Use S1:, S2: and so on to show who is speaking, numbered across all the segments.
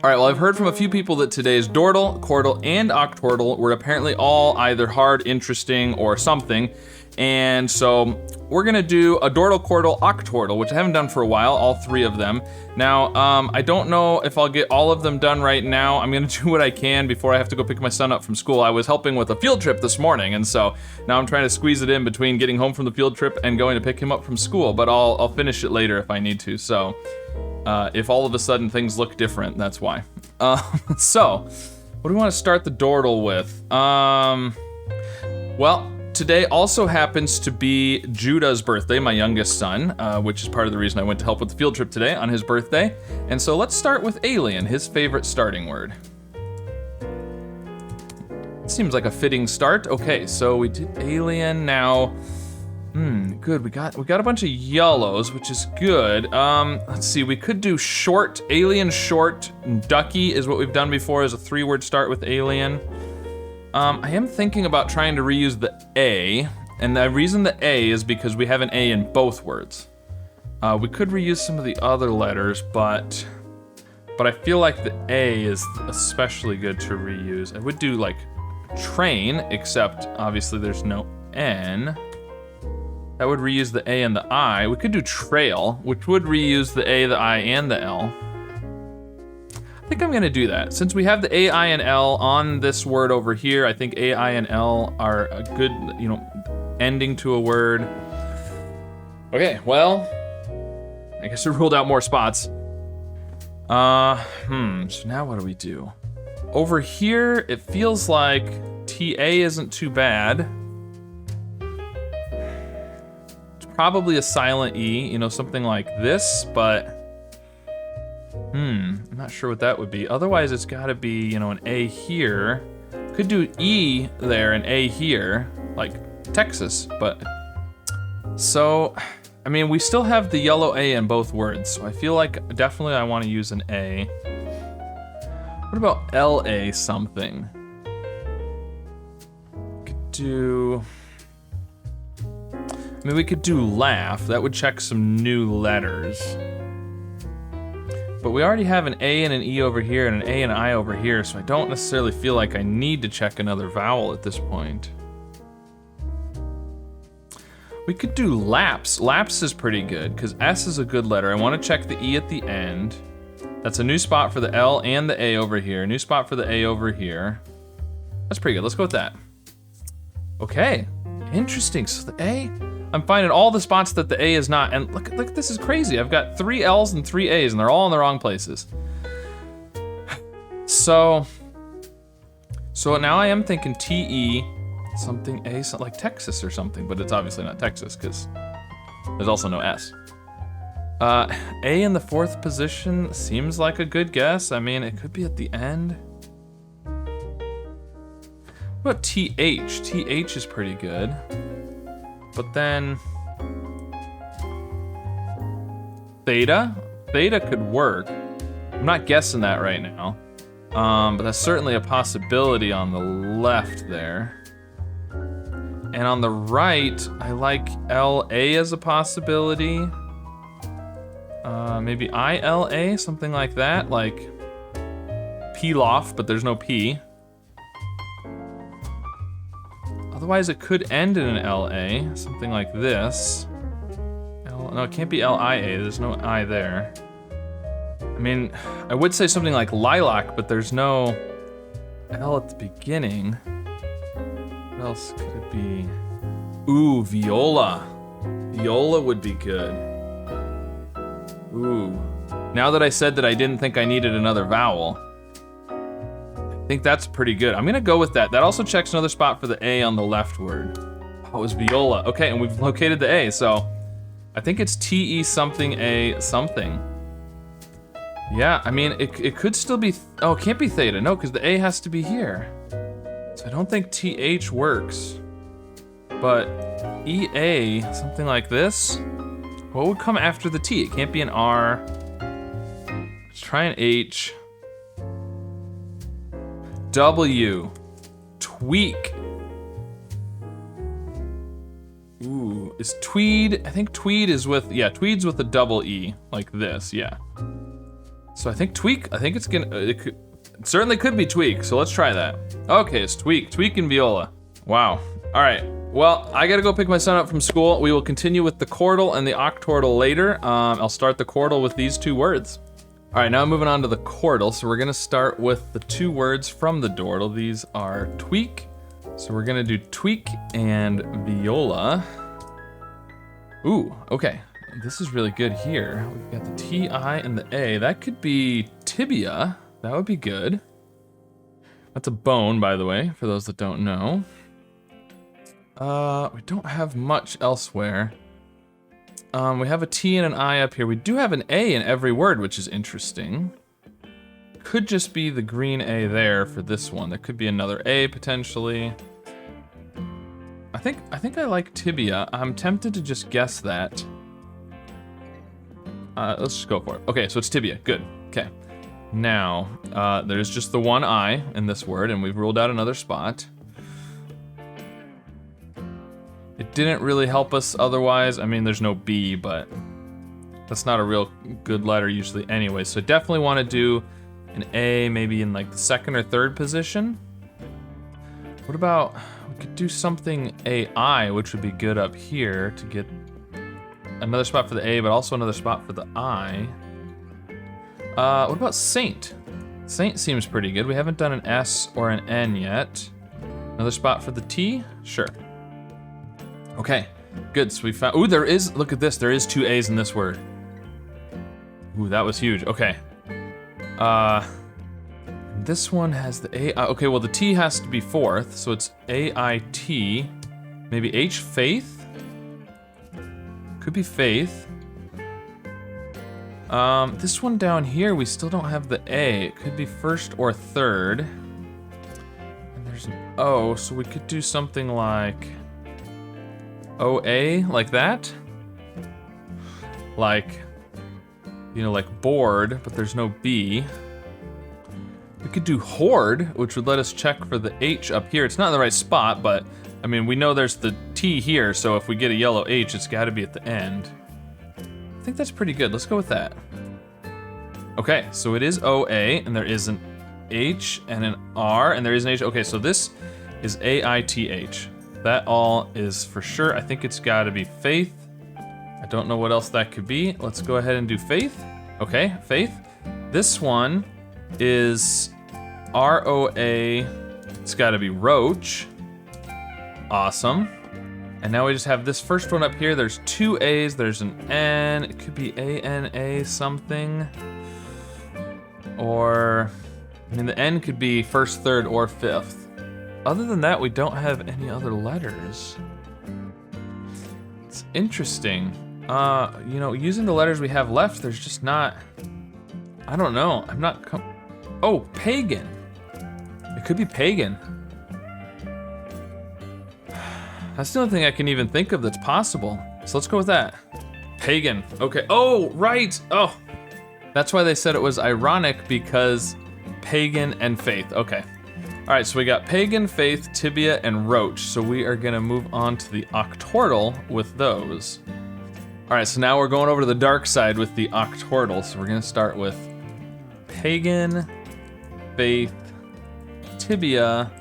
S1: All right, well, I've heard from a few people that today's Dordle, Quordle, and Octordle were apparently all either hard, interesting, or something. And so we're gonna do a Dordle, Quordle, Octordle, which I haven't done for a while, all three of them. Now, I don't know if I'll get all of them done right now. I'm gonna do what I can before I have to go pick my son up from school. I was helping with a field trip this morning, and so now I'm trying to squeeze it in between getting home from the field trip and going to pick him up from school, but I'll finish it later if I need to, so. If all of a sudden things look different, that's why. So, what do we want to start the Dordle with? Well, today also happens to be Judah's birthday, my youngest son, which is part of the reason I went to help with the field trip today on his birthday. And so let's start with alien, his favorite starting word. Seems like a fitting start. Okay, so we did alien now. Good, we got a bunch of yellows, which is good. Let's see, we could do short, alien short, ducky is what we've done before as a 3-word start with alien. I am thinking about trying to reuse the A, and the reason the A is because we have an A in both words. We could reuse some of the other letters, but I feel like the A is especially good to reuse. I would do like train, except obviously there's no N. That would reuse the A and the I. We could do trail, which would reuse the A, the I, and the L. I think I'm gonna do that. Since we have the A, I, and L on this word over here, I think A, I, and L are a good, ending to a word. Okay, well, I guess we ruled out more spots. So now what do we do? Over here, it feels like TA isn't too bad. Probably a silent E, something like this, but I'm not sure what that would be. Otherwise, it's gotta be, an A here. Could do E there and A here, like Texas, but. So, we still have the yellow A in both words, so I feel like definitely I wanna use an A. What about LA something? Could do. We could do laugh. That would check some new letters. But we already have an A and an E over here and an A and an I over here, so I don't necessarily feel like I need to check another vowel at this point. We could do lapse. Lapse is pretty good, because S is a good letter. I want to check the E at the end. That's a new spot for the L and the A over here. New spot for the A over here. That's pretty good. Let's go with that. Okay. Interesting. So the A... I'm finding all the spots that the A is not, and look, this is crazy. I've got 3 L's and 3 A's, and they're all in the wrong places. So now I am thinking TE, something A, something like Texas or something, but it's obviously not Texas, because there's also no S. A in the 4th position seems like a good guess. It could be at the end. What about TH? TH is pretty good. But then, theta? Theta could work. I'm not guessing that right now. But that's certainly a possibility on the left there. And on the right, I like LA as a possibility. Maybe ILA, something like that, like P-loft, but there's no P. Otherwise, it could end in an LA, something like this. No, it can't be LIA, there's no I there. I would say something like lilac, but there's no L at the beginning. What else could it be? Ooh, viola. Viola would be good. Ooh. Now that I said that I didn't think I needed another vowel, I think that's pretty good. I'm gonna go with that. That also checks another spot for the A on the left word. Oh, it was viola. Okay, and we've located the A, so I think it's TE something A something. Yeah, it could still be, it can't be theta, no, because the A has to be here. So I don't think TH works. But EA, something like this. What would come after the T? It can't be an R. Let's try an H. W. Tweak. Ooh, is tweed? I think tweed is with, tweed's with a double E, like this, yeah. So I think tweak. I think it's gonna. It certainly could be tweak. So let's try that. Okay, it's tweak. Tweak and viola. Wow. All right. Well, I gotta go pick my son up from school. We will continue with the Quordle and the Octordle later. I'll start the Quordle with these 2 words. All right, now moving on to the Quordle. So we're gonna start with the 2 words from the Dordle. These are tweak. So we're gonna do tweak and viola. Ooh, okay. This is really good here. We've got the T-I and the A. That could be tibia. That would be good. That's a bone, by the way, for those that don't know. We don't have much elsewhere. We have a T and an I up here. We do have an A in every word, which is interesting. Could just be the green A there for this one. There could be another A potentially. I think I like tibia. I'm tempted to just guess that. Let's just go for it. Okay, so it's tibia. Good. Okay. Now, there's just the one I in this word, and we've ruled out another spot. It didn't really help us otherwise. I mean, there's no B, but that's not a real good letter usually anyway. So definitely want to do an A maybe in like the 2nd or 3rd position. What about, we could do something AI, which would be good up here to get another spot for the A, but also another spot for the I. What about Saint? Saint seems pretty good. We haven't done an S or an N yet. Another spot for the T? Sure. Okay, good. So we found, ooh, there is, look at this. There is 2 A's in this word. Ooh, that was huge. Okay. This one has the A. Okay, well, the T has to be 4th, so it's A-I-T. Maybe H, faith? Could be faith. This one down here, we still don't have the A. It could be 1st or 3rd. And there's an O, so we could do something like O-A, like that? Like, you know, like board, but there's no B. We could do hoard, which would let us check for the H up here. It's not in the right spot, but I mean, we know there's the T here, so if we get a yellow H, it's gotta be at the end. I think that's pretty good. Let's go with that. Okay, so it is O-A, and there is an H and an R, and there is an H. Okay, so this is A-I-T-H. That all is for sure. I think it's gotta be faith. I don't know what else that could be. Let's go ahead and do faith. Okay, faith. This one is R-O-A. It's gotta be roach. Awesome. And now we just have this first one up here. There's 2 A's, there's an N. It could be A-N-A something. Or, I mean, the N could be 1st, 3rd, or 5th. Other than that, we don't have any other letters. It's interesting. You know, using the letters we have left, there's just not, I don't know. I'm not, oh, pagan. It could be pagan. That's the only thing I can even think of that's possible. So let's go with that. Pagan. Okay. Oh, right. Oh, that's why they said it was ironic, because pagan and faith. Okay. All right, so we got pagan, faith, tibia, and roach. So we are gonna move on to the Octordle with those. All right, so now we're going over to the dark side with the Octordle. So we're gonna start with pagan, faith, tibia,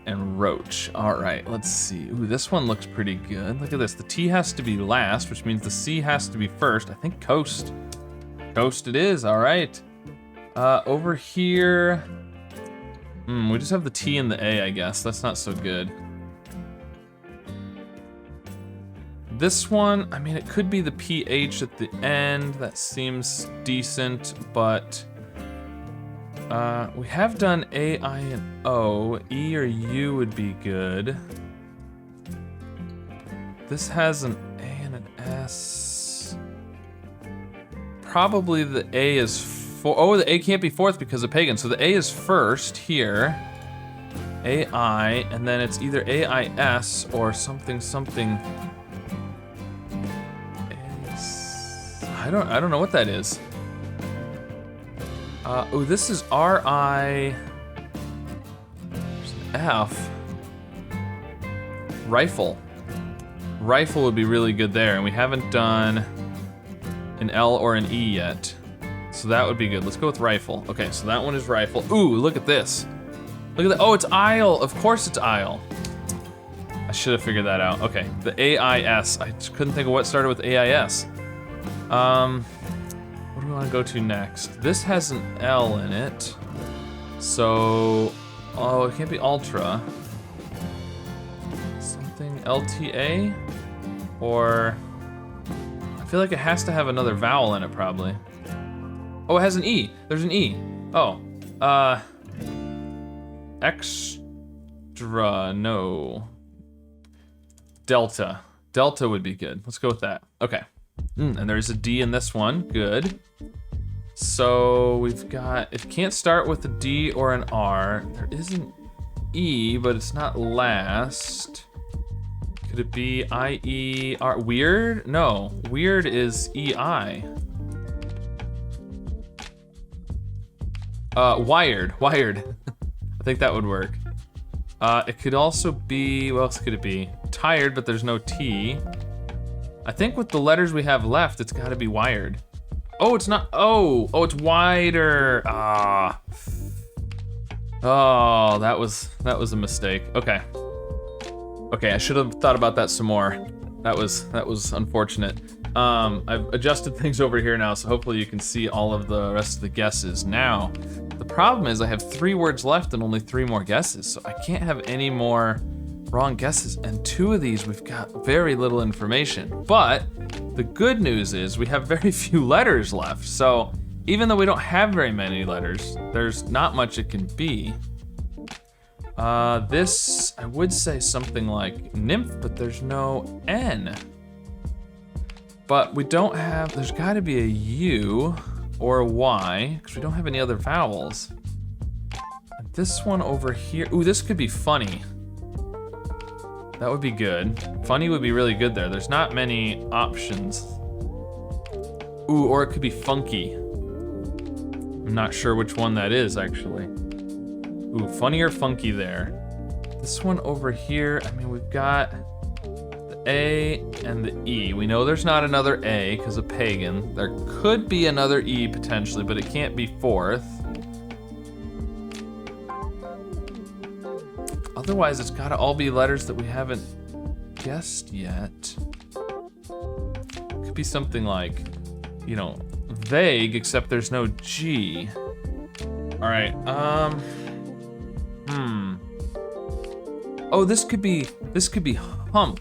S1: and roach. All right, let's see. Ooh, this one looks pretty good. Look at this. The T has to be last, which means the C has to be first. I think coast. Coast it is, all right. Over here, we just have the T and the A, I guess. That's not so good. This one, I mean, it could be the PH at the end. That seems decent, but we have done A, I, and O. E or U would be good. This has an A and an S. Probably the A is oh, the A can't be 4th because of pagan. So the A is first here. AI, and then it's either AIS or something. I don't know what that is. Oh, this is RI. There's an F. Rifle. Rifle would be really good there, and we haven't done an L or an E yet. So that would be good. Let's go with rifle. Okay, so that one is rifle. Ooh, look at this. Look at that. Oh, it's aisle. Of course it's aisle. I should have figured that out. Okay, the AIS. I just couldn't think of what started with AIS. What do we want to go to next? This has an L in it. So, oh, it can't be ultra. Something LTA? Or, I feel like it has to have another vowel in it probably. Oh, it has an E. There's an E. Oh, extra, no. Delta. Delta would be good. Let's go with that. Okay. And there's a D in this one. Good. So we've got, it can't start with a D or an R. There is an E, but it's not last. Could it be I-E-R? Weird? No. Weird is E-I. Wired. Wired. I think that would work. It could also be, what else could it be? Tired, but there's no T. I think with the letters we have left, it's gotta be wired. Oh, it's not, oh, it's wider. Ah. Oh, that was a mistake. Okay. Okay, I should have thought about that some more. That was unfortunate. I've adjusted things over here now, so hopefully you can see all of the rest of the guesses now. The problem is I have 3 words left and only 3 more guesses, so I can't have any more wrong guesses. And 2 of these, we've got very little information. But the good news is we have very few letters left. So even though we don't have very many letters, there's not much it can be. This, I would say something like nymph, but there's no N. But we don't have, there's gotta be a U or a Y, because we don't have any other vowels. And this one over here, ooh, this could be funny. That would be good. Funny would be really good there. There's not many options. Ooh, or it could be funky. I'm not sure which one that is, actually. Ooh, funny or funky there. This one over here, I mean, we've got the A and the E. We know there's not another A because of pagan. There could be another E potentially, but it can't be 4th. Otherwise, it's gotta all be letters that we haven't guessed yet. Could be something like, you know, vague, except there's no G. All right, Oh, this could be hump.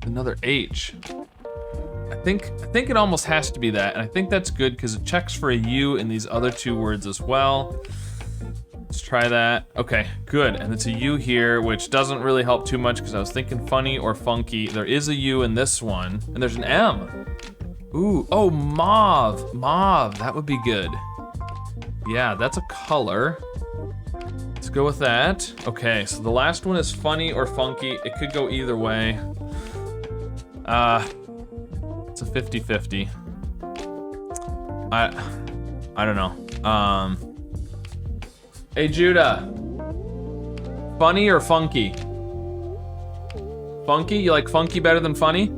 S1: Another H. I think it almost has to be that, and I think that's good because it checks for a U in these other 2 words as well. Let's try that. Okay, good, and it's a U here, which doesn't really help too much because I was thinking funny or funky. There is a U in this one, and there's an M. Ooh, oh, mauve. Mauve, that would be good. Yeah, that's a color. Let's go with that. Okay, so the last one is funny or funky. It could go either way. It's a 50-50. I don't know. Hey, Judah. Funny or funky? Funky? You like funky better than funny?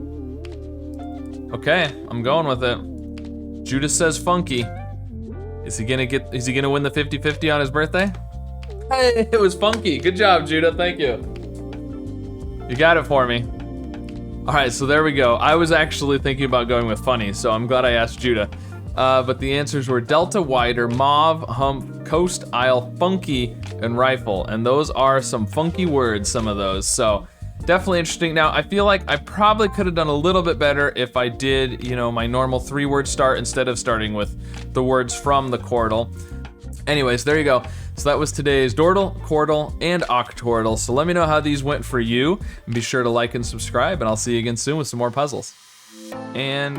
S1: Okay, I'm going with it. Judah says funky. Is he gonna win the 50-50 on his birthday? Hey, it was funky. Good job, Judah, thank you. You got it for me. All right, so there we go. I was actually thinking about going with funny, so I'm glad I asked Judah. But the answers were delta, wider, mauve, hump, coast, aisle, funky, and rifle. And those are some funky words, some of those. So definitely interesting. Now, I feel like I probably could have done a little bit better if I did, you know, my normal 3-word start instead of starting with the words from the Quordle. Anyways, there you go. So that was today's Dordle, Quordle, and Octordle. So let me know how these went for you. And be sure to like and subscribe, and I'll see you again soon with some more puzzles. And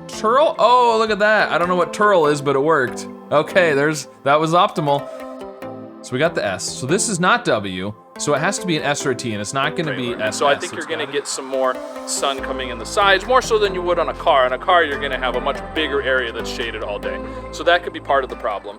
S1: Turl? Oh, look at that. I don't know what Turl is, but it worked. Okay, that was optimal. So we got the S. So this is not W, so it has to be an S or a T, and it's not gonna be S.
S2: So I think you're gonna get some more sun coming in the sides, more so than you would on a car. On a car, you're gonna have a much bigger area that's shaded all day. So that could be part of the problem.